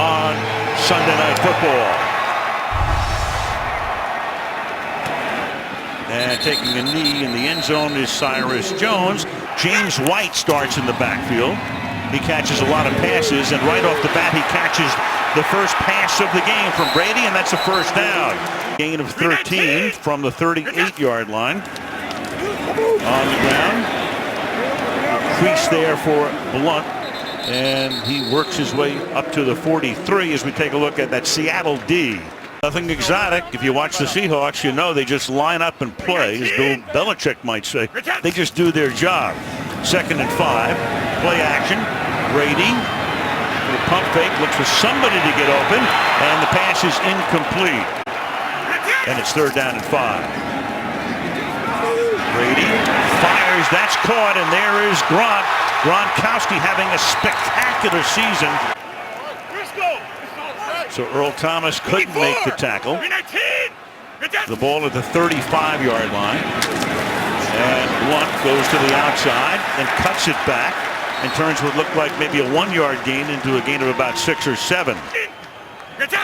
on Sunday Night Football. And taking a knee in the end zone is Cyrus Jones. James White starts in the backfield. He catches a lot of passes, and right off the bat he catches the first pass of the game from Brady, and that's a first down. Gain of 13 from the 38-yard line. On the ground. Crease there for Blunt, and he works his way up to the 43 as we take a look at that Seattle D. Nothing exotic. If you watch the Seahawks, you know they just line up and play, as Bill Belichick might say. They just do their job. 2nd and 5. Play action. Brady. The pump fake. Looks for somebody to get open. And the pass is incomplete. And it's 3rd down and 5. Brady fires. That's caught. And there is Gronkowski having a spectacular season. So Earl Thomas couldn't make the tackle. The ball at the 35-yard line. And Blunt goes to the outside and cuts it back and turns what looked like maybe a 1-yard gain into a gain of about 6 or 7. 2nd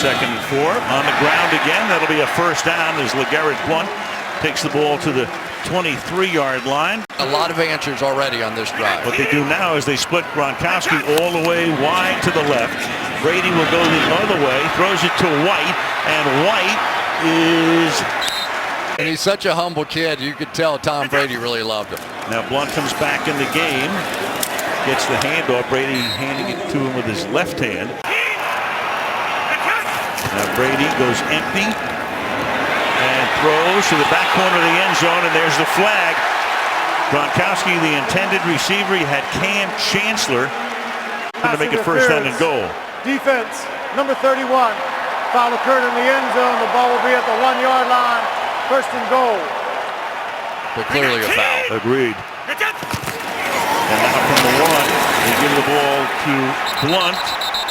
and 4. On the ground again. That'll be a first down as LeGarrette Blunt takes the ball to the 23-yard line. A lot of answers already on this drive. What they do now is they split Gronkowski all the way wide to the left. Brady will go the other way, throws it to White, and White is... And he's such a humble kid. You could tell Tom Brady really loved him. Now Blunt comes back in the game, gets the handoff. Brady handing it to him with his left hand. Now Brady goes empty and throws to the back corner of the end zone, and there's the flag. Gronkowski, the intended receiver, he had Cam Chancellor going to make it first down and goal. Defense, number 31. Foul occurred in the end zone. The ball will be at the 1-yard line. First and goal. But clearly a foul. Agreed. And now from the 1, they give the ball to Blunt.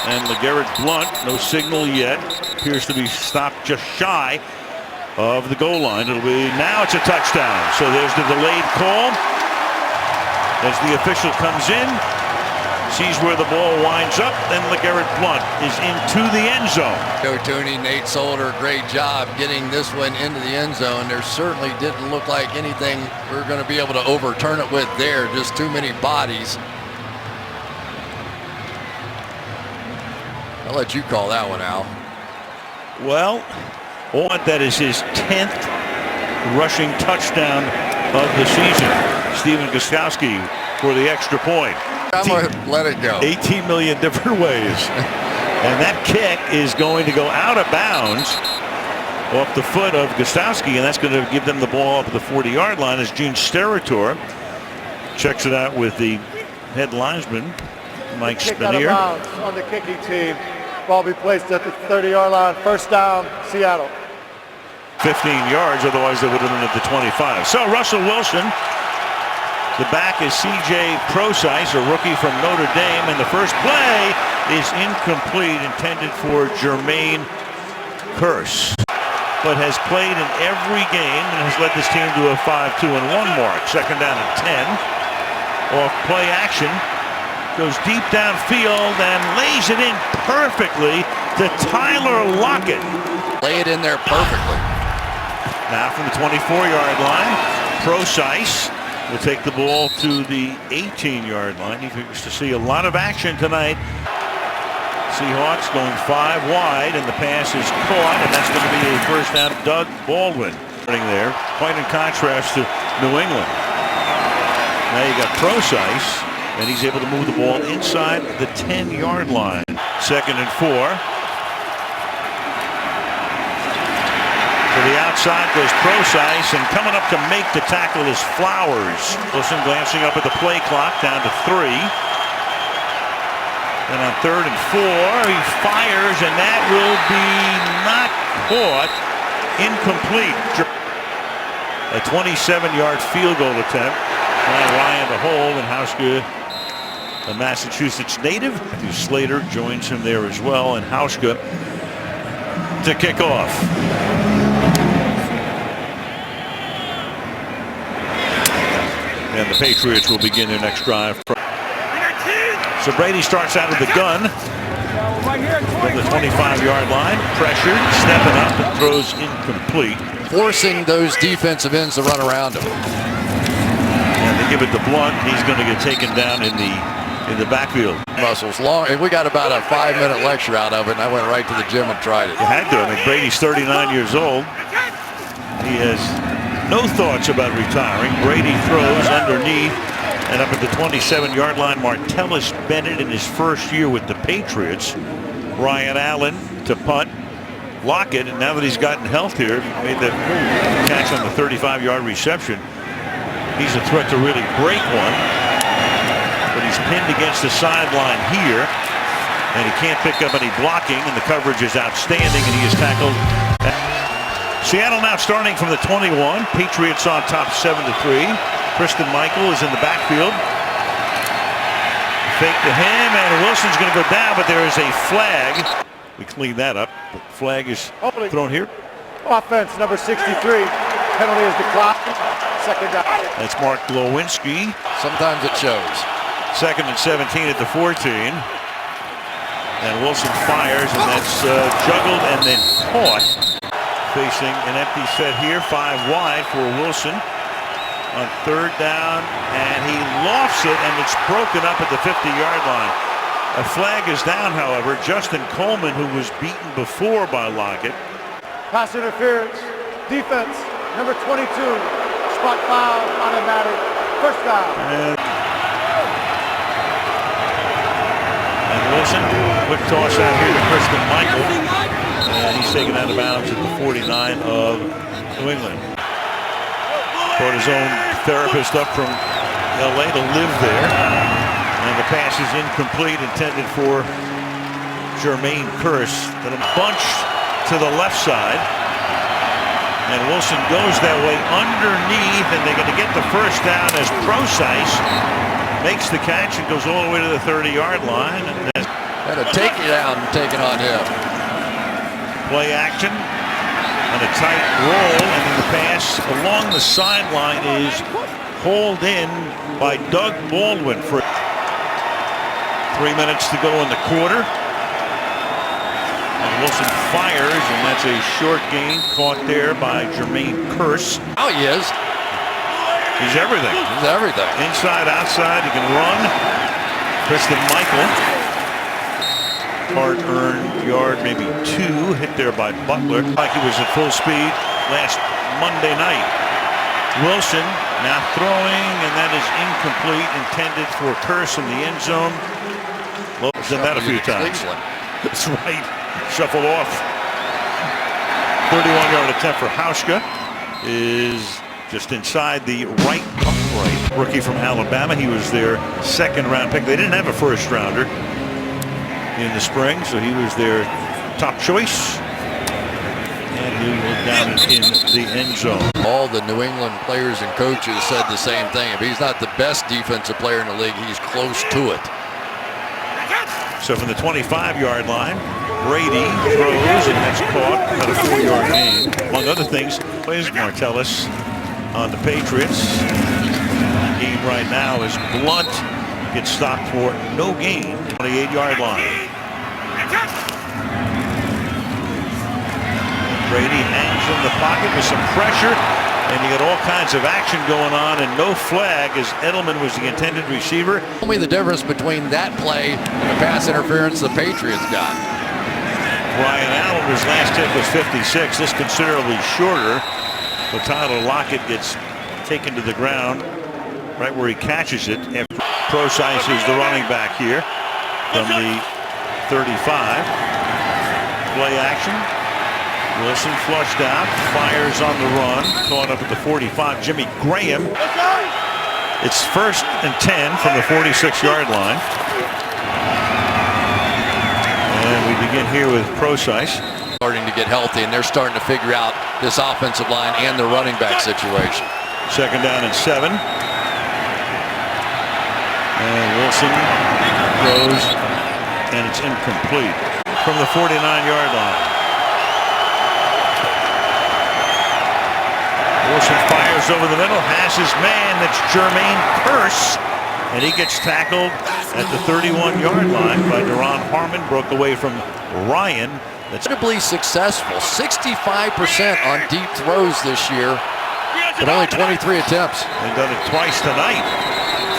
And LeGarrette Blunt, no signal yet. Appears to be stopped just shy of the goal line. It'll be, now it's a touchdown. So there's the delayed call as the official comes in, sees where the ball winds up, then LeGarrette Blunt is into the end zone. Joe Tooney, Nate Solder, great job getting this one into the end zone. There certainly didn't look like anything we're going to be able to overturn it with there. Just too many bodies. I'll let you call that one, Al. Well, that is his 10th rushing touchdown of the season. Stephen Gostkowski for the extra point. I'm going to let it go. 18 million different ways. And that kick is going to go out of bounds off the foot of Gostkowski, and that's going to give them the ball up at the 40-yard line as Gene Steratore checks it out with the head linesman, Mike Spanier. On the kicking team. Ball be placed at the 30-yard line. First down, Seattle. 15 yards, otherwise they would have been at the 25. So Russell Wilson, the back is C.J. Procise, a rookie from Notre Dame, and the first play is incomplete, intended for Jermaine Kearse, but has played in every game and has led this team to a 5-2-1 mark. 2nd down and 10. Off play action. Goes deep downfield and lays it in perfectly to Tyler Lockett. Lay it in there perfectly. Now from the 24-yard line, Procise will take the ball to the 18-yard line. He figures to see a lot of action tonight. Seahawks going 5 wide, and the pass is caught, and that's going to be a first down. Doug Baldwin there, quite in contrast to New England. Now you got Procise, and he's able to move the ball inside the 10-yard line. 2nd and 4. To the outside goes Procise, and coming up to make the tackle is Flowers. Wilson glancing up at the play clock, down to 3. And on 3rd and 4, he fires, and that will be not caught. Incomplete. A 27-yard field goal attempt. Ryan to hold, and Hauschka, a Massachusetts native. Matthew Slater joins him there as well, and Hauschka to kick off. And the Patriots will begin their next drive. So Brady starts out of the gun from the 25-yard line. Pressured, stepping up, and throws incomplete. Forcing those defensive ends to run around him. And they give it to Blunt. He's going to get taken down in the backfield. Muscles long, and we got about a 5-minute lecture out of it, and I went right to the gym and tried it. You had to. I mean, Brady's 39 years old. He has no thoughts about retiring. Brady throws underneath and up at the 27-yard line. Martellus Bennett in his first year with the Patriots. Ryan Allen to punt. Lockett, and now that he's gotten health here, made that catch on the 35-yard reception. He's a threat to really break one. But he's pinned against the sideline here, and he can't pick up any blocking, and the coverage is outstanding, and he is tackled. Seattle now starting from the 21. Patriots on top 7-3. Kristen Michael is in the backfield. Fake to him, and Wilson's going to go down, but there is a flag. We clean that up. The flag is thrown here. Offense number 63. Penalty is declined. Second down. That's Mark Glowinski. Sometimes it shows. 2nd and 17 at the 14. And Wilson fires, and that's juggled and then caught. Facing an empty set here, 5 wide for Wilson on 3rd down, and he lofts it, and it's broken up at the 50-yard line. A flag is down, however. Justin Coleman, who was beaten before by Lockett. Pass interference. Defense number 22. Spot foul, automatic. First down. And Wilson, quick toss out here to Kristen Michael. And he's taken out of bounds at the 49 of New England. Brought his own therapist up from LA to live there. And the pass is incomplete, intended for Jermaine Kearse. Then a bunch to the left side. And Wilson goes that way underneath, and they're going to get the first down as Procise makes the catch and goes all the way to the 30-yard line. And a takedown taken on him. Play action and a tight roll, and then the pass along the sideline is hauled in by Doug Baldwin for 3 minutes to go in the quarter. And Wilson fires, and that's a short gain caught there by Jermaine Kearse. Oh, he is. He's everything. He's everything. Inside, outside, he can run. Kristen Michael. Hard-earned yard, maybe 2, hit there by Butler. Like he was at full speed last Monday night. Wilson now throwing, and that is incomplete, intended for Kearse in the end zone. Well, done that a few times. That's right. Shuffled off. 31-yard attempt for Hauschka is just inside the right upright. Rookie from Alabama. He was their 2nd-round pick. They didn't have a first-rounder in the spring, so he was their top choice. And he went down in the end zone. All the New England players and coaches said the same thing. If he's not the best defensive player in the league, he's close to it. So from the 25-yard line, Brady throws, and that's caught at a 4-yard gain. Among other things, plays Martellus on the Patriots. The game right now is Blunt gets stopped for no gain, 28-yard line. Brady hangs in the pocket with some pressure, and you got all kinds of action going on, and no flag as Edelman was the intended receiver. Tell me the difference between that play and the pass interference the Patriots got. Ryan Allen, his last hit was 56. This considerably shorter. But Tyler Lockett gets taken to the ground right where he catches it. After Procise is the running back here from the 35. Play action. Wilson flushed out, fires on the run, caught up at the 45. Jimmy Graham. It's 1st and 10 from the 46-yard line. And we begin here with Procise. Starting to get healthy, and they're starting to figure out this offensive line and the running back situation. 2nd down and 7. And Wilson throws, and it's incomplete from the 49-yard line. Wilson fires over the middle, has his man, that's Jermaine Kearse, And he gets tackled at the 31-yard line by Duron Harmon. Broke away from Ryan. That's incredibly successful. 65% on deep throws this year, but only 23 attempts. They've done it twice tonight.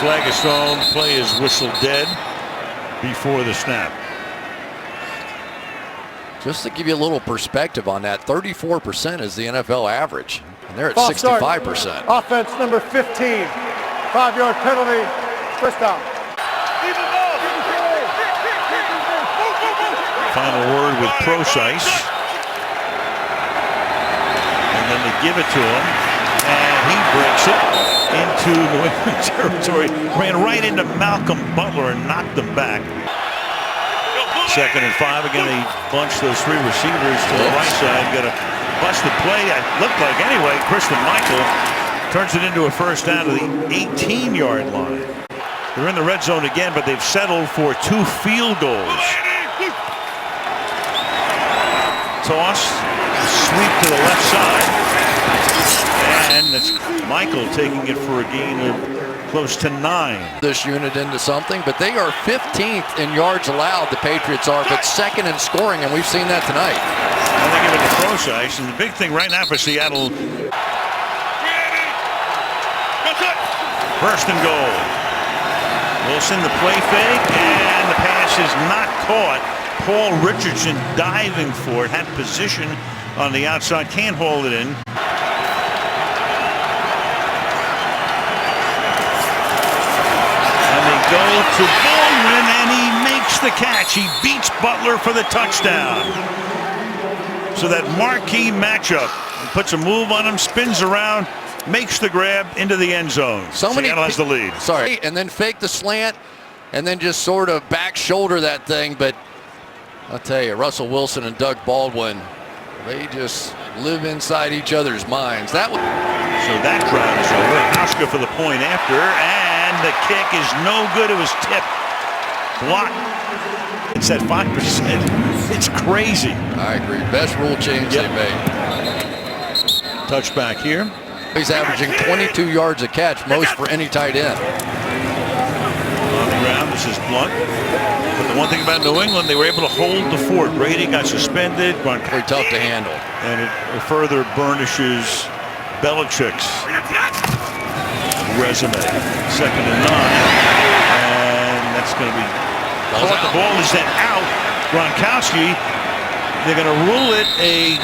Flag is thrown. Play is whistled dead before the snap. Just to give you a little perspective on that, 34% is the NFL average, and they're at False start. 65%. Offense number 15. 5-yard penalty. First down. Final word with Procise. And then they give it to him. And he breaks it into New England territory. Ran right into Malcolm Butler and knocked him back. 2nd and 5. Again, they bunch those 3 receivers to the right side. Got a busted play. It looked like anyway. Christian Michael turns it into a first down to the 18-yard line. They're in the red zone again, but they've settled for 2 field goals. Toss, sweep to the left side, and that's Michael taking it for a gain of close to 9. This unit into something, but they are 15th in yards allowed, the Patriots are, but 2nd in scoring, and we've seen that tonight. And they give it to Procise, and the big thing right now for Seattle, 1st and goal. Wilson, the play fake, and the pass is not caught. Paul Richardson diving for it, had position on the outside, can't hold it in. And they go to Baldwin, and he makes the catch. He beats Butler for the touchdown. So that marquee matchup, puts a move on him, spins around, makes the grab into the end zone. Seattle has the lead. Sorry, and then fake the slant, and then just sort of back shoulder that thing, but I'll tell you, Russell Wilson and Doug Baldwin, they just live inside each other's minds. So that drive is over. Hauska for the point after, and the kick is no good. It was tipped. Blocked. It's at 5%. It's crazy. I agree. Best rule change they made. Touchback here. He's averaging 22 yards a catch, most for any tight end. On the ground, this is Blunt. But the one thing about New England, they were able to hold the fort. Brady got suspended. Very tough to handle. And it further burnishes Belichick's resume. 2nd and 9. And that's going to be caught. The ball is then out. Gronkowski, they're going to rule it a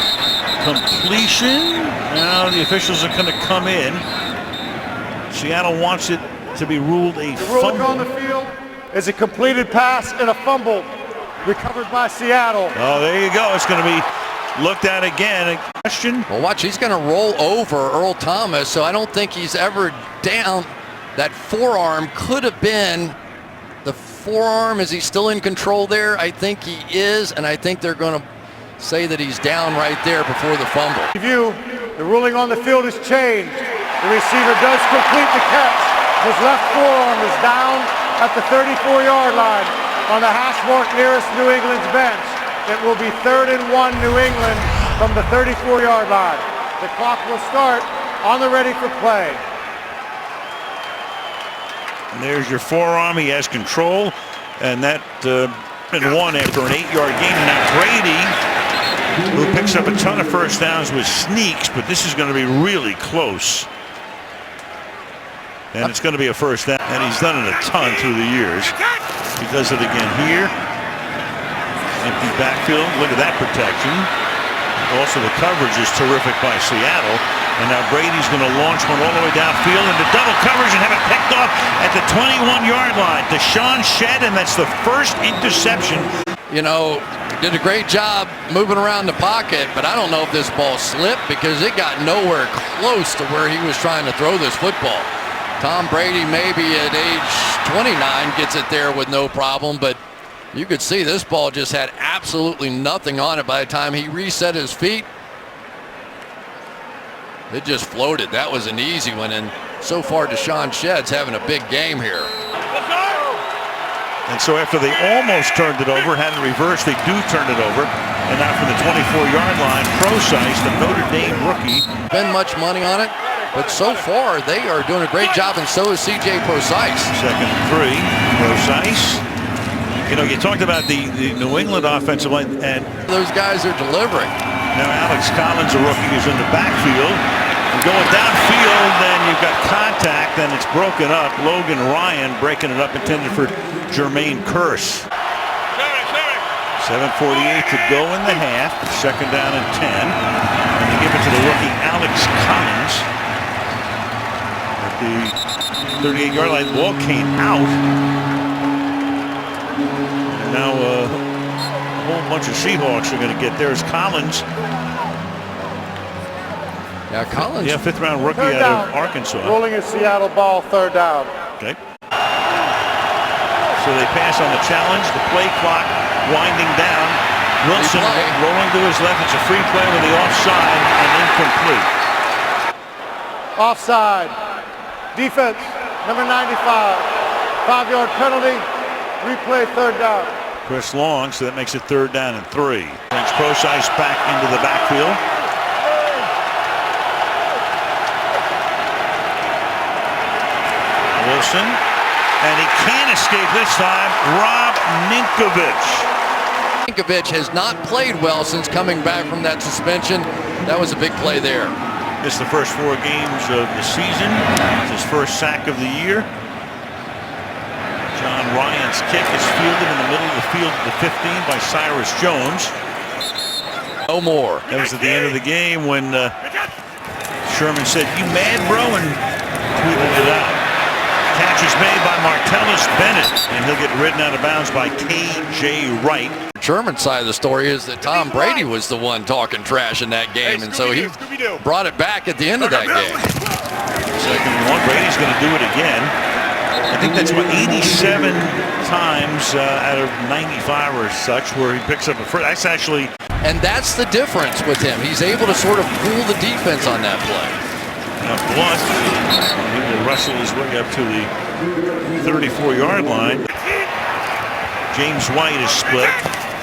completion. Now the officials are going to come in. Seattle wants it to be ruled a fumble. The ruling on the field is a completed pass and a fumble recovered by Seattle. Oh, there you go. It's going to be looked at again. A question? Well, watch. He's going to roll over Earl Thomas, so I don't think he's ever down. That forearm could have been the forearm. Is he still in control there? I think he is, and I think they're going to say that he's down right there before the fumble. Review. The ruling on the field has changed. The receiver does complete the catch. His left forearm is down at the 34-yard line on the hash mark nearest New England's bench. It will be 3rd and 1 New England from the 34-yard line. The clock will start on the ready for play. And there's your forearm. He has control, and that and 1 after an 8-yard gain. Now Brady, who picks up a ton of first downs with sneaks, but this is going to be really close. And it's going to be a first down. And he's done it a ton through the years. He does it again here. Empty backfield. Look at that protection. Also, the coverage is terrific by Seattle. And now Brady's going to launch one all the way downfield into double coverage and have it picked off at the 21-yard line. Deshaun Shedd, and that's the first interception. You know, did a great job moving around the pocket, but I don't know if this ball slipped because it got nowhere close to where he was trying to throw this football. Tom Brady maybe at age 29 gets it there with no problem, but you could see this ball just had absolutely nothing on it by the time he reset his feet. It just floated. That was an easy one, and so far Deshaun Shedd's having a big game here. And so after they almost turned it over, had it reversed, they do turn it over. And now from the 24-yard line, Procise, the Notre Dame rookie. Spend much money on it? But so far, they are doing a great job, and so is C.J. Precise. 2nd and 3. Precise. You know, you talked about the New England offensive line, and those guys are delivering. now Alex Collins, a rookie, is in the backfield. And going downfield, then you've got contact, and it's broken up. Logan Ryan breaking it up, intended for Jermaine Kearse. 7:48 to go in the half. 2nd down and 10. And they give it to the rookie Alex Collins at the 38-yard line. The ball came out. And now a whole bunch of Seahawks are going to get there. As Collins. Yeah, Collins. Yeah, 5th-round rookie out of Arkansas. Rolling a Seattle ball, 3rd down. Okay. So they pass on the challenge. The play clock winding down. Wilson rolling to his left. It's a free play with the offside and incomplete. Offside. Defense, number 95. 5-yard penalty. Replay, 3rd down. Chris Long, so that makes it 3rd down and 3. Brings Precise back into the backfield. Wilson, and he can't escape this time. Rob Ninkovich. Ninkovich has not played well since coming back from that suspension. That was a big play there. Missed the first 4 games of the season. It's his first sack of the year. John Ryan's kick is fielded in the middle of the field at the 15 by Cyrus Jones. No more. That was at the end of the game when Sherman said, "You mad, bro?" and tweeted it out. Catch is made by Martellus Bennett, and he'll get ridden out of bounds by K.J. Wright. Sherman's side of the story is that Tom Brady was the one talking trash in that game, and so he brought it back at the end of that game. 2nd and 1. Brady's going to do it again. I think that's what 87 times out of 95 or such where he picks up a first. That's actually. And that's the difference with him. He's able to sort of fool the defense on that play. Now Blunt, he will wrestle his way up to the 34-yard line. James White is split.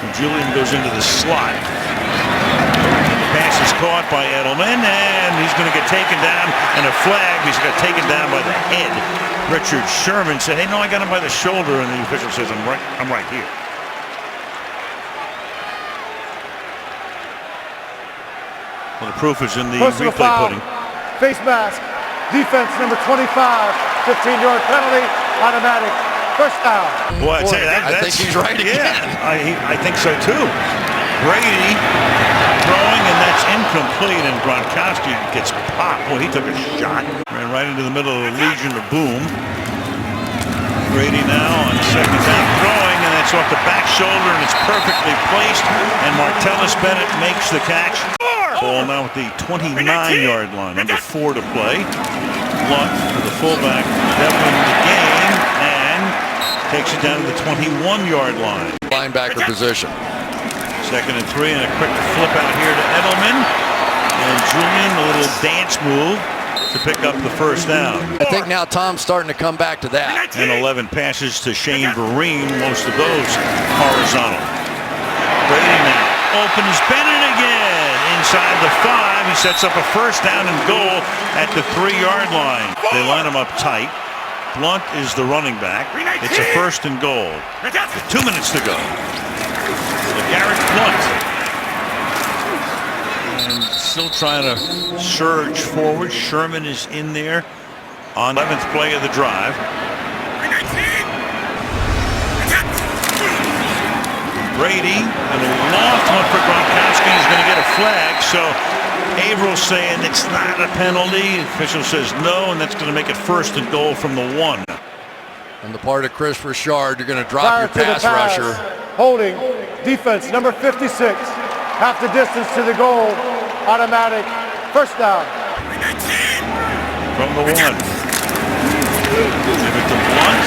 And Julian goes into the slot. The pass is caught by Edelman, and he's going to get taken down. And a flag, he's got taken down by the head. Richard Sherman said, "Hey, no, I got him by the shoulder," and the official says, I'm right here. Well, the proof is in the replay pudding. Face mask. Defense, number 25. 15-yard penalty. Automatic. 1st down. Boy, I tell you, I think he's right again. Yeah, I think so too. Brady throwing, and that's incomplete, and Gronkowski gets popped. Boy, he took a shot. Ran right into the middle of the Legion of Boom. Brady now on 2nd down throwing, and that's off the back shoulder, and it's perfectly placed, and Martellus Bennett makes the catch. Ball now at the 29-yard line, under 4 to play. Blunt for the fullback, definitely in the game, and takes it down to the 21-yard line. Linebacker position. 2nd and 3, and a quick flip out here to Edelman. And Julian, a little dance move to pick up the 1st down. I think now Tom's starting to come back to that. And 11 passes to Shane Vereen, most of those horizontal. Brady now opens Bennett again. Inside the 5, he sets up a 1st down and goal at the 3-yard line. They line him up tight. Blunt is the running back. It's a 1st and goal. 2 minutes to go. Garrett Blunt. And still trying to surge forward. Sherman is in there on 11th play of the drive. Brady, and a loft one for Gronkowski. He's going to get a flag. So Averill saying it's not a penalty. The official says no, and that's going to make it 1st and goal from the 1. On the part of Chris Richard, you're going to drop your pass rusher. Holding. Defense, number 56. Half the distance to the goal. Automatic. 1st down. From the 1. Give it to Blunt.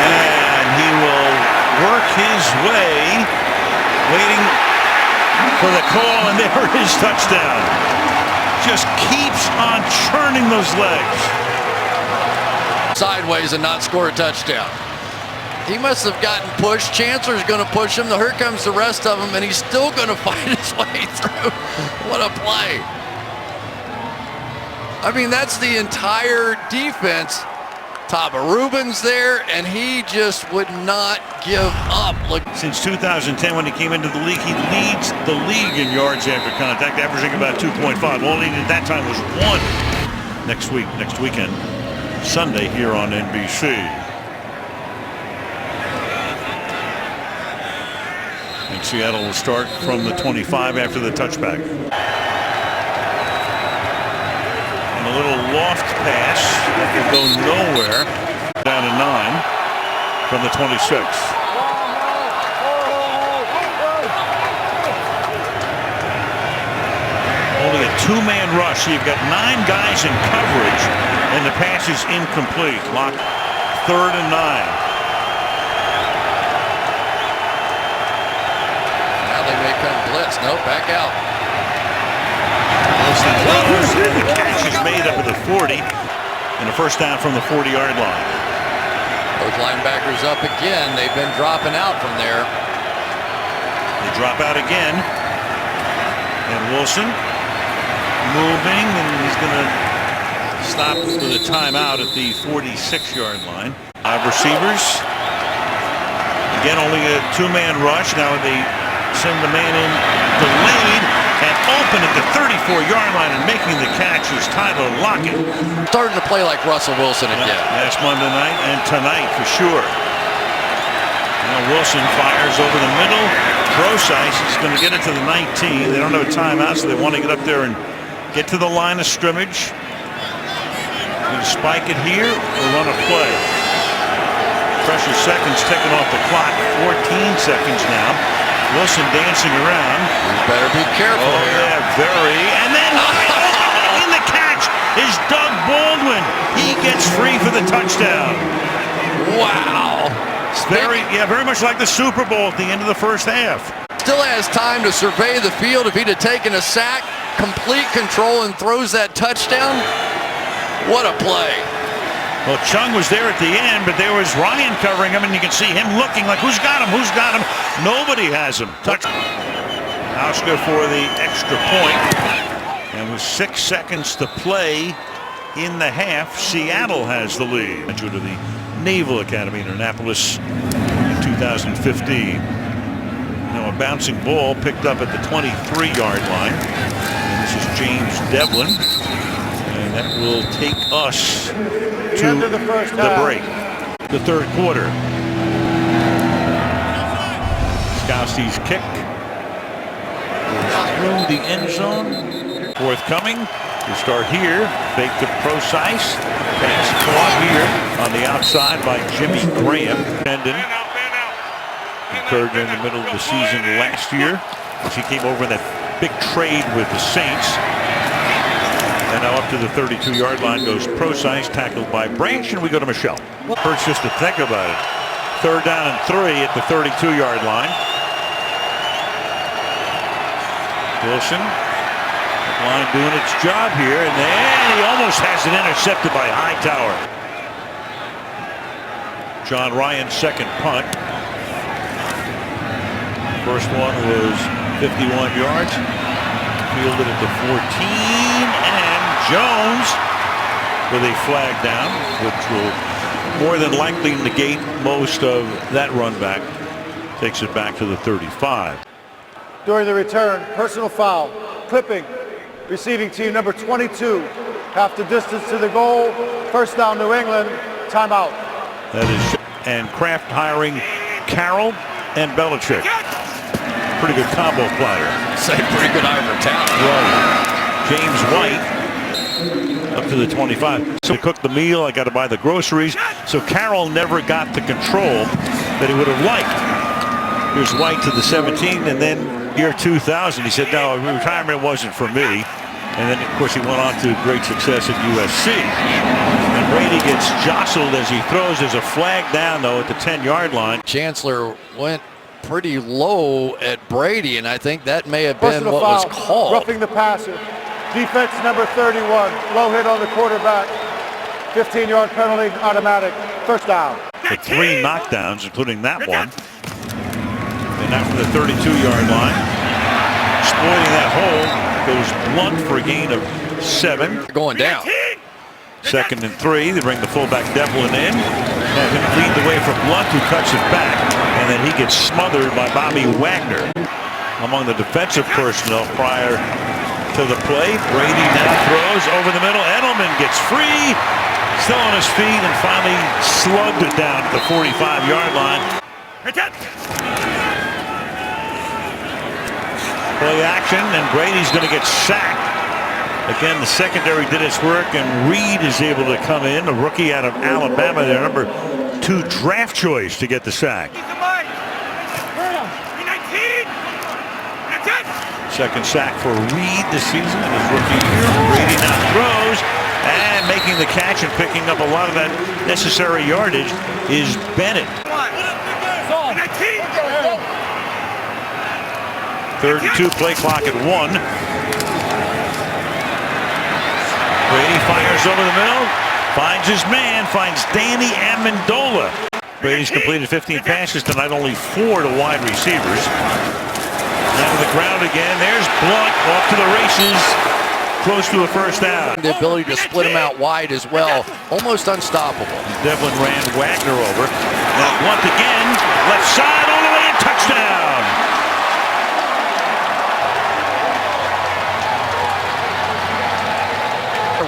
And he will work his way, waiting for the call, and there it is, touchdown. Just keeps on churning those legs. Sideways and not score a touchdown. He must have gotten pushed. Chancellor's going to push him. Here comes the rest of them, and he's still going to fight his way through. What a play. I mean, that's the entire defense. Taba Rubin's there, and he just would not give up. Look. Since 2010, when he came into the league, he leads the league in yards after contact, averaging about 2.5. All he needed that time was 1. Next weekend, Sunday here on NBC. And Seattle will start from the 25 after the touchback. And a little loft pass that could go nowhere. Down to 9 from the 26. Only a 2-man rush. So you've got 9 guys in coverage, and the pass is incomplete. Lock 3rd and 9. Now they may come blitz. Nope, back out. The catch is made up at the 40, and a first down from the 40-yard line. Those linebackers up again. They've been dropping out from there. They drop out again, and Wilson moving, and he's going to stop with a timeout at the 46-yard line. 5 receivers. Again, only a 2-man rush. Now they send the man in delayed and open at the 34-yard line, and making the catch is Tyler Lockett. Starting to play like Russell Wilson again. Last Monday night and tonight for sure. Now Wilson fires over the middle. Procise is going to get it to the 19. They don't have a timeout, so they want to get up there and get to the line of scrimmage. Going to spike it here or run a play. Precious seconds ticking off the clock. 14 seconds now. Wilson dancing around. You better be careful here. Yeah, very. And then in the catch is Doug Baldwin. He gets free for the touchdown. Wow. Very much like the Super Bowl at the end of the first half. Still has time to survey the field. If he'd have taken a sack, complete control, and throws that touchdown, what a play. Well, Chung was there at the end, but there was Ryan covering him, and you can see him looking like, who's got him? Who's got him? Nobody has him. Touch. Oscar for the extra point. And with 6 seconds to play in the half, Seattle has the lead. To the Naval Academy in Annapolis in 2015. Now a bouncing ball picked up at the 23-yard line. And this is James Devlin. And that will take us to the break. The third quarter. Skowski's kick through the end zone. Forthcoming. We start here. Fake to Procise. Pass caught here on the outside by Jimmy Graham. Incurred in the middle of the season last year as he came over in that big trade with the Saints. And now up to the 32-yard line goes Procise, tackled by Branch, and we go to Michelle. Hurts just to think about it. 3rd down and 3 at the 32-yard line. Wilson, the line doing its job here, and then he almost has it intercepted by Hightower. John Ryan's second punt. First one was 51 yards. Fielded at the 14, and Jones with a flag down, which will more than likely negate most of that run back. Takes it back to the 35. During the return, personal foul, clipping, receiving team number 22, half the distance to the goal, first down New England, timeout. That is, and Kraft hiring Carroll and Belichick. Pretty good combo platter. Say pretty good eye for talent. Right. James White up to the 25. So to cook the meal, I got to buy the groceries. So Carroll never got the control that he would have liked. Here's White to the 17, and then year 2000, he said, no, retirement wasn't for me. And then, of course, he went on to great success at USC. And Brady gets jostled as he throws. There's a flag down, though, at the 10-yard line. Chancellor went pretty low at Brady, and I think that may have been what was called. Roughing the passer. Defense number 31. Low hit on the quarterback. 15-yard penalty, automatic. First down. The 3 knockdowns, including that one. And after the 32-yard line, exploiting that hole, goes Blunt for a gain of 7. Going down. 2nd and 3. They bring the fullback Devlin in. Have him lead the way for Blunt, who cuts it back. And then he gets smothered by Bobby Wagner. Among the defensive personnel prior to the play. Brady now throws over the middle. Edelman gets free. Still on his feet and finally slugged it down at the 45-yard line. Play action, and Brady's going to get sacked. Again, the secondary did its work, and Reed is able to come in, a rookie out of Alabama, their number 2 draft choice, to get the sack. Second sack for Reed this season in his rookie year. Brady now throws, and making the catch and picking up a lot of that necessary yardage is Bennett. 3rd and 2, play clock at 1. Brady fires over the middle, finds his man, finds Danny Amendola. Brady's completed 15 passes tonight, only 4 to wide receivers. Down to the ground again. There's Blunt off to the races, close to a first down. The ability to split him out wide as well, almost unstoppable. Devlin ran Wagner over. Now Blunt again, left side all the way, and touchdown.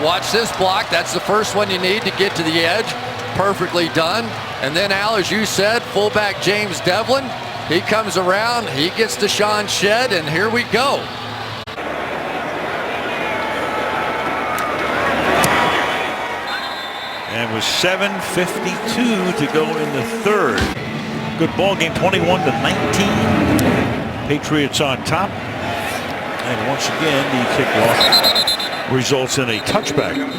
Watch this block. That's the first one you need to get to the edge. Perfectly done. And then, Al, as you said, fullback James Devlin, he comes around, he gets to Sean Shedd, and here we go. And with 7:52 to go in the 3rd. Good ball game, 21-19. Patriots on top. And once again, the kickoff results in a touchback. And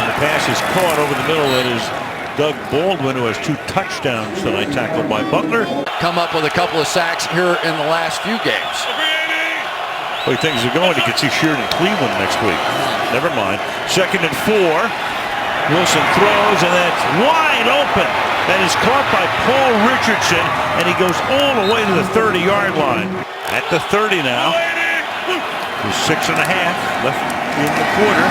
the pass is caught over the middle. That is Doug Baldwin, who has 2 touchdowns tonight, tackled by Butler. Come up with a couple of sacks here in the last few games. The way things are going, you can see Sheard in Cleveland next week. Never mind. 2nd and 4. Wilson throws, and that's wide open. That is caught by Paul Richardson, and he goes all the way to the 30-yard line. At the 30 now. There's 6.5 left in the quarter.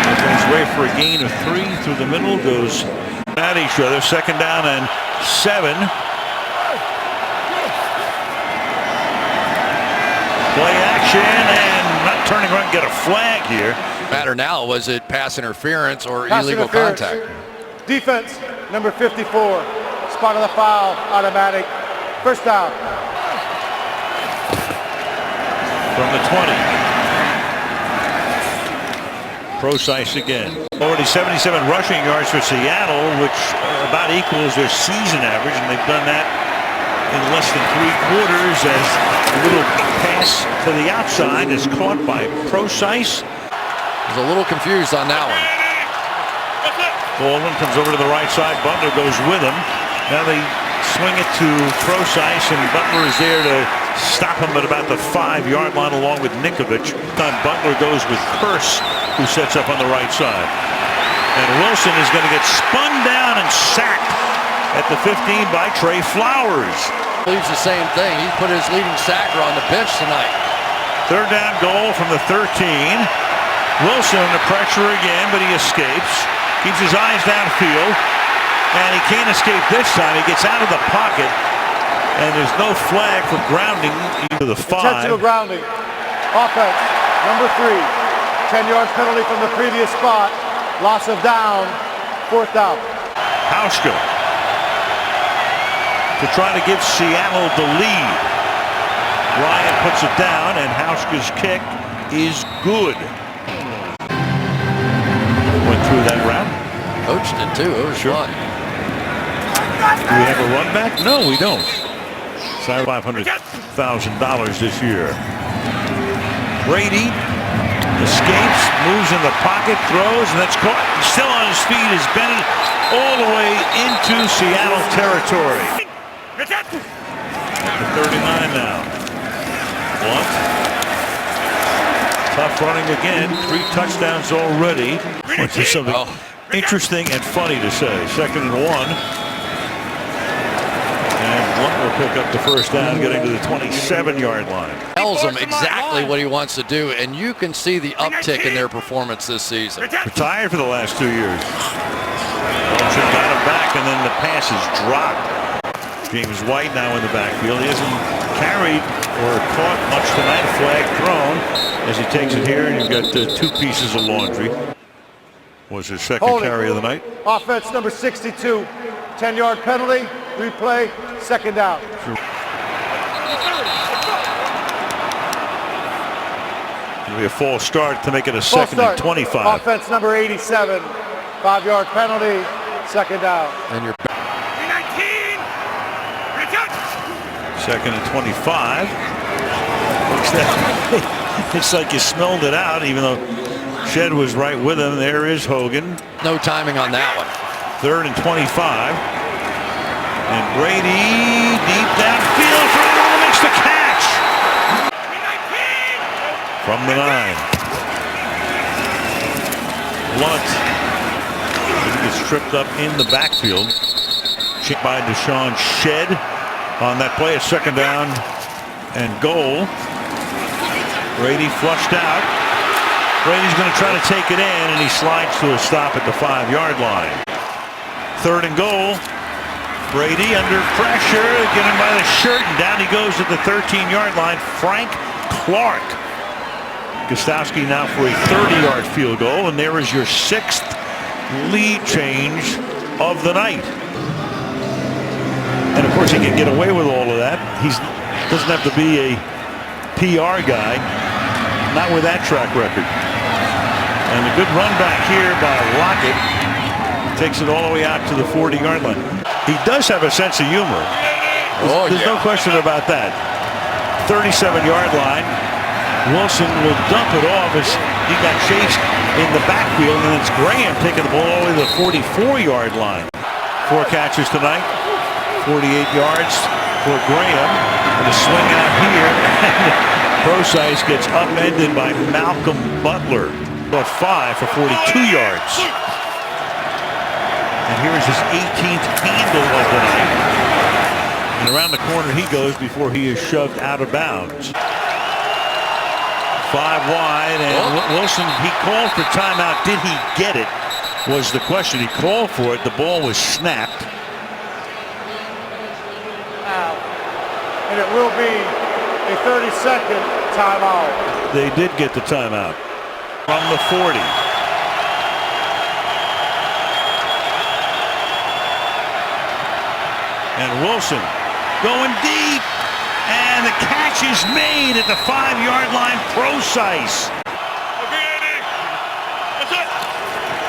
On his way for a gain of 3 through the middle goes at each other. 2nd down and 7. Play action, and not turning around, get a flag here. Matter now, was it pass interference or Pass illegal interference. contact? Defense, number 54. Spot on the foul, automatic. First down. From the 20. Procise again. Already 77 rushing yards for Seattle, which about equals their season average, and they've done that in less than 3 quarters, as a little pass to the outside is caught by Procise. Was a little confused on that one. Baldwin comes over to the right side. Butler goes with him. Now they swing it to Procise, and Butler is there to stop him at about the 5-yard line along with Nikovich. Butler goes with Curse, who sets up on the right side. And Wilson is going to get spun down and sacked at the 15 by Trey Flowers. Believes the same thing. He put his leading sacker on the bench tonight. 3rd down goal from the 13. Wilson under pressure again, but he escapes. Keeps his eyes downfield, and he can't escape this time. He gets out of the pocket, and there's no flag for grounding to the 5. Intentional grounding. Offense, number 3. 10 yards penalty from the previous spot. Loss of down. 4th down. Hauschka to try to give Seattle the lead. Ryan puts it down, and Hauschka's kick is good. Went through that route. Coach did too. It was fun. Do we have a run back? No, we don't. $500,000 this year. Brady escapes, moves in the pocket, throws, and that's caught. Still on his feet is Bennett, all the way into Seattle territory. At the 39 now. Blunt. Tough running again. 3 touchdowns already. Which is something interesting and funny to say. 2nd and 1. And Blunt will pick up the first down, getting to the 27-yard line. Tells them exactly what he wants to do, and you can see the uptick in their performance this season. Retired for the last 2 years. Wilson got him back, and then the pass is dropped. James White now in the backfield. He hasn't carried or caught much tonight. Flag thrown as he takes it here, and you've got 2 pieces of laundry. Was his second carry of the night. Offense number 62. 10-yard penalty. Replay. Second down. It'll be a false start to make it a second and 25. Offense number 87. 5-yard penalty. Second down. And you're second and 25. It's like you smelled it out, even though Shed was right with him. There is Hogan. no timing on that one. Third and 25. And Brady deep downfield. Brown makes the catch. From the 9. Blunt. He gets tripped up in the backfield. Checked by Deshaun Shed on that play. A second down and goal. Brady flushed out. Brady's going to try to take it in, and he slides to a stop at the 5-yard line. Third and goal. Brady under pressure, get him by the shirt, and down he goes at the 13-yard line. Frank Clark. Gostowski now for a 30-yard field goal, and there is your 6th lead change of the night. And of course, he can get away with all of that. He doesn't have to be a PR guy, not with that track record. And a good run back here by Lockett takes it all the way out to the 40-yard line. He does have a sense of humor. There's no question about that. 37-yard line. Wilson will dump it off as he got chased in the backfield, and it's Graham taking the ball all the way to the 44-yard line. 4 catches tonight, 48 yards for Graham, and a swing out here. Procise gets upended by Malcolm Butler. About 5 for 42 yards. And here is his 18th handle of the night. And around the corner he goes before he is shoved out of bounds. 5 wide, and Wilson, he called for timeout. Did he get it? Was the question. He called for it. The ball was snapped. And it will be a 30-second timeout. They did get the timeout from the 40. And Wilson going deep, and the catch is made at the 5-yard line. Procise.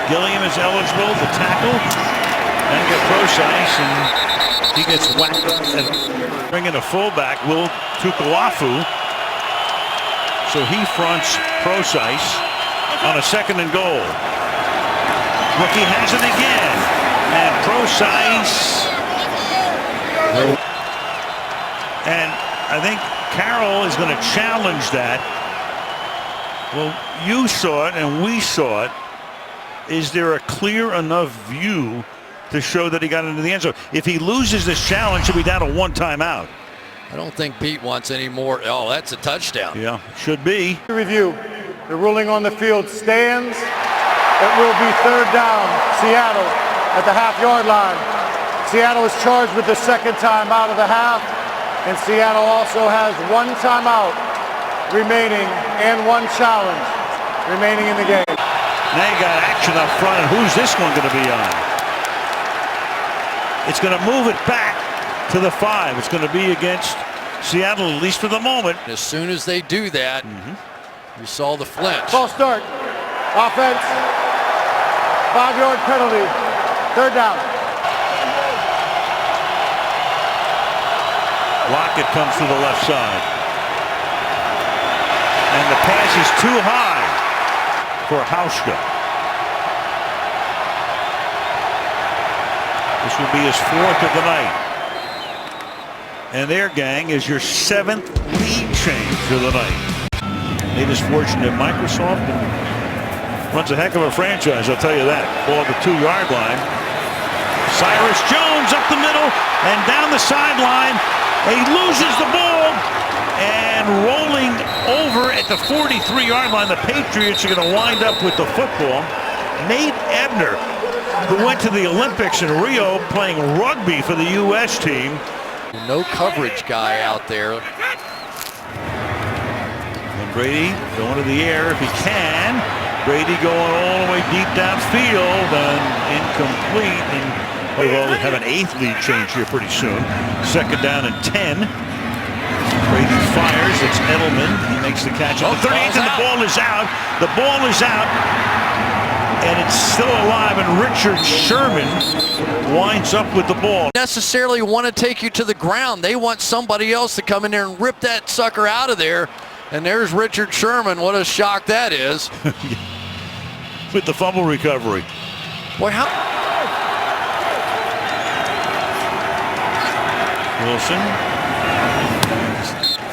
Gilliam is eligible to tackle and get Procise, and he gets whacked. And bring in a fullback, Will Tukuafu. So he fronts Procise on a second and goal. Rookie has it again, and Procise. And I think Carroll is going to challenge that. Well, you saw it and we saw it. Is there a clear enough view to show that he got into the end zone? If he loses this challenge, he'll be down to 1 timeout. I don't think Pete wants any more. Oh, that's a touchdown. Yeah, should be. Review. The ruling on the field stands. It will be 3rd down. Seattle at the half-yard line. Seattle is charged with the 2nd timeout of the half, and Seattle also has 1 timeout remaining and 1 challenge remaining in the game. Now you got action up front, and who's this one going to be on? It's going to move it back to the 5. It's going to be against Seattle, at least for the moment. As soon as they do that, you saw the flinch. False start. Offense. 5-yard penalty. 3rd down. Lockett comes to the left side. And the pass is too high for Hauschka. This will be his 4th of the night. And there, gang, is your 7th lead change of the night. Nate is fortunate. Microsoft runs a heck of a franchise, I'll tell you that. Ball at the 2-yard line. Cyrus Jones up the middle and down the sideline. He loses the ball, and rolling over at the 43-yard line, the Patriots are going to wind up with the football. Nate Ebner, who went to the Olympics in Rio playing rugby for the U.S. team. No coverage guy out there. And Brady going to the air if he can. Brady going all the way deep downfield and incomplete. And we'll have an 8th lead change here pretty soon. 2nd down and 10. Brady fires. It's Edelman. He makes the catch at the 38th, and the ball is out. The ball is out, and it's still alive. And Richard Sherman winds up with the ball. Necessarily want to take you to the ground. They want somebody else to come in there and rip that sucker out of there. And there's Richard Sherman. What a shock that is. With the fumble recovery. Boy, how... Wilson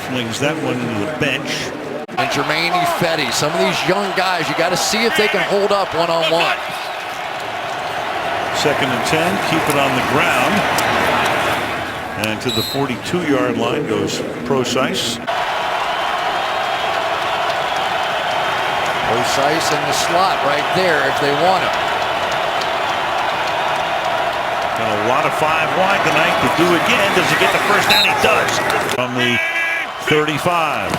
flings that one into the bench. And Jermaine Ifedi, some of these young guys, you got to see if they can hold up one-on-one. 2nd and 10, keep it on the ground. And to the 42-yard line goes Procise. Procise in the slot right there if they want him. And a lot of 5 wide tonight to do again. Does he get the first down? He does. From the 35.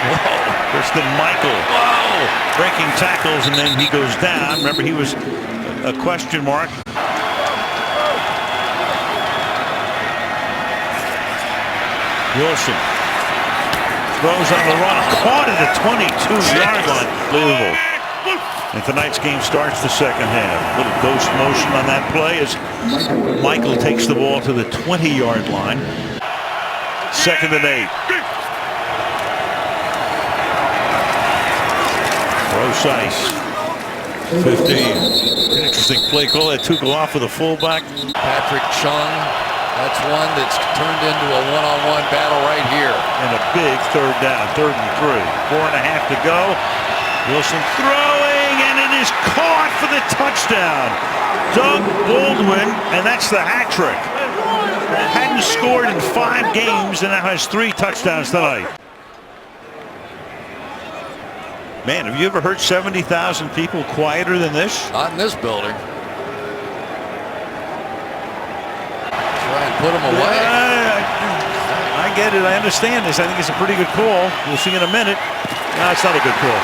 Whoa. Kristen Michael. Whoa. Breaking tackles, and then he goes down. Remember, he was a question mark. Wilson throws on the run. Caught at the 22-yard line. Unbelievable. And tonight's game starts the 2nd half. Little ghost motion on that play as Michael takes the ball to the 20-yard line. 2nd and 8. Procise. 15. Interesting play call. That took off with a fullback. Patrick Chung. That's one that's turned into a one-on-one battle right here. And a big 3rd down. 3rd and 3. 4.5 to go. Wilson throwing, and it is caught for the touchdown. Doug Baldwin, and that's the hat trick. Hadn't scored in 5 games and now has 3 touchdowns tonight. Man, have you ever heard 70,000 people quieter than this? Not in this building. Try and put them away. I get it. I understand this. I think it's a pretty good call. We'll see in a minute. No, it's not a good call.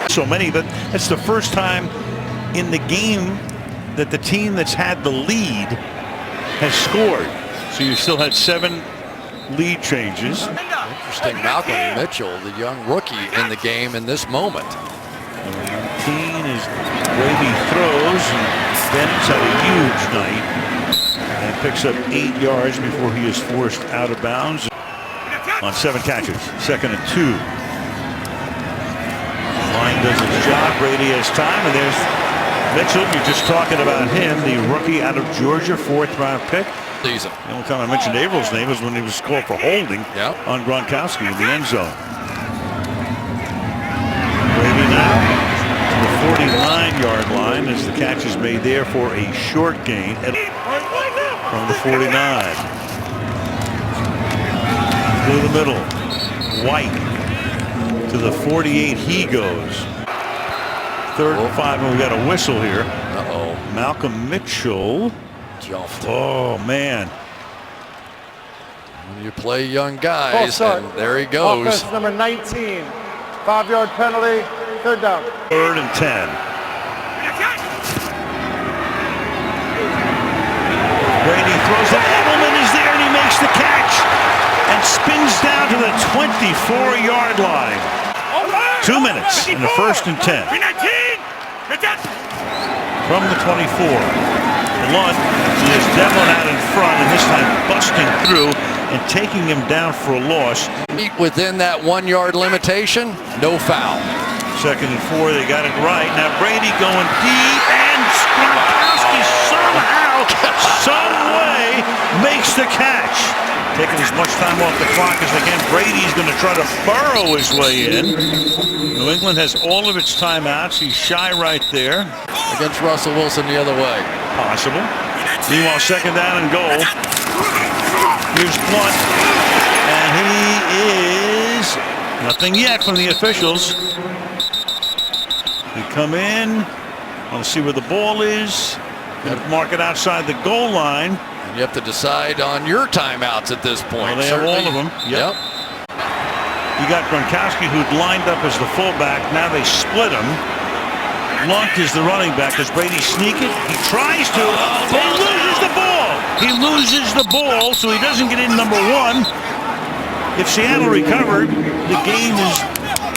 So many, but that's the first time in the game that the team that's had the lead has scored. So you still had 7 lead changes. Interesting. Malcolm Mitchell, the young rookie in the game in this moment. 19 is Brady throws, and Bennett's had a huge night and picks up 8 yards before he is forced out of bounds. On 7 catches, 2nd and 2. Line does its job. Brady has time, and there's Mitchell. You're just talking about him, the rookie out of Georgia, 4th-round pick. Season. The only time I mentioned Avrill's name was when he was called for holding on Gronkowski in the end zone. Brady now to the 49-yard line as the catch is made there for a short gain from the 49. Through the middle, White to the 48. He goes. 3rd and 5, and we got a whistle here. Malcolm Mitchell. Jumped. Oh man! When you play young guys, and there he goes. Offense number 19. 5-yard penalty. 3rd down. 3rd and 10. Brady throws it. Edelman is there, and he makes the catch and spins down to the 24-yard line. 2 minutes in the 1st and 10. From the 24. Blunt is Devlin out in front, and this time busting through and taking him down for a loss. Within that 1-yard limitation, no foul. 2nd and 4, they got it right. Now Brady going deep, and Gronkowski somehow, some way, makes the catch. Taking as much time off the clock as they can. Brady's going to try to burrow his way in. New New England has all of its timeouts. He's shy right there. Against Russell Wilson the other way. Possible. Meanwhile, second down and goal. Here's Blunt. And he is nothing yet from the officials. They come in. I'll see where the ball is. Going to mark it outside the goal line. You have to decide on your timeouts at this point. Well, they have all of them. Yep. You got Gronkowski, who'd lined up as the fullback. Now they split him. Blunt is the running back. Does Brady sneak it? He tries to. But he loses the ball. He loses the ball, so he doesn't get in number one. If Seattle recovered, the game is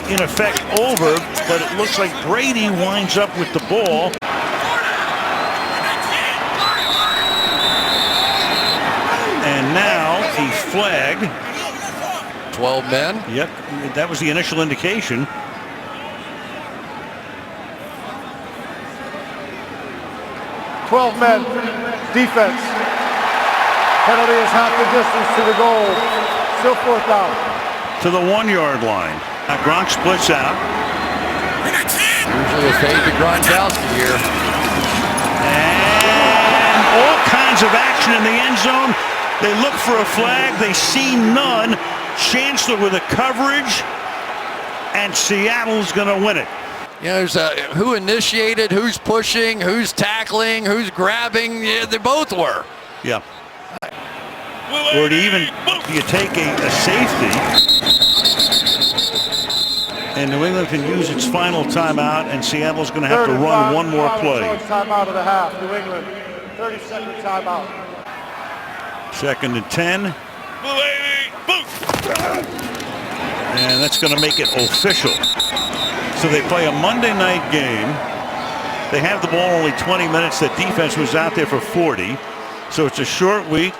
in effect over, but it looks like Brady winds up with the ball. And now a flag. 12 men. Yep, that was the initial indication. "12 men, defense. Penalty is half the distance to the goal. Still fourth down." To the 1 yard line. Now Gronk splits out. Usually a fade to Gronkowski here. And all kinds of action in the end zone. They look for a flag. They see none. Chancellor with a coverage. And Seattle's going to win it. You know, there's who initiated, who's pushing, who's tackling, who's grabbing. Yeah, they both were. Yeah. Or do you take a safety, and New England can use its final timeout, and Seattle's going to have to run one more play. Timeout of the half. New England, 30-second timeout. 2nd and 10. And that's going to make it official. So they play a Monday night game. They have the ball only 20 minutes. That defense was out there for 40. So it's a short week.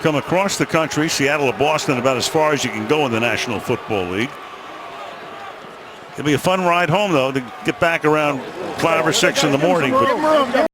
Come across the country. Seattle to Boston, about as far as you can go in the National Football League. It'll be a fun ride home, though, to get back around 5 or 6 in the morning. But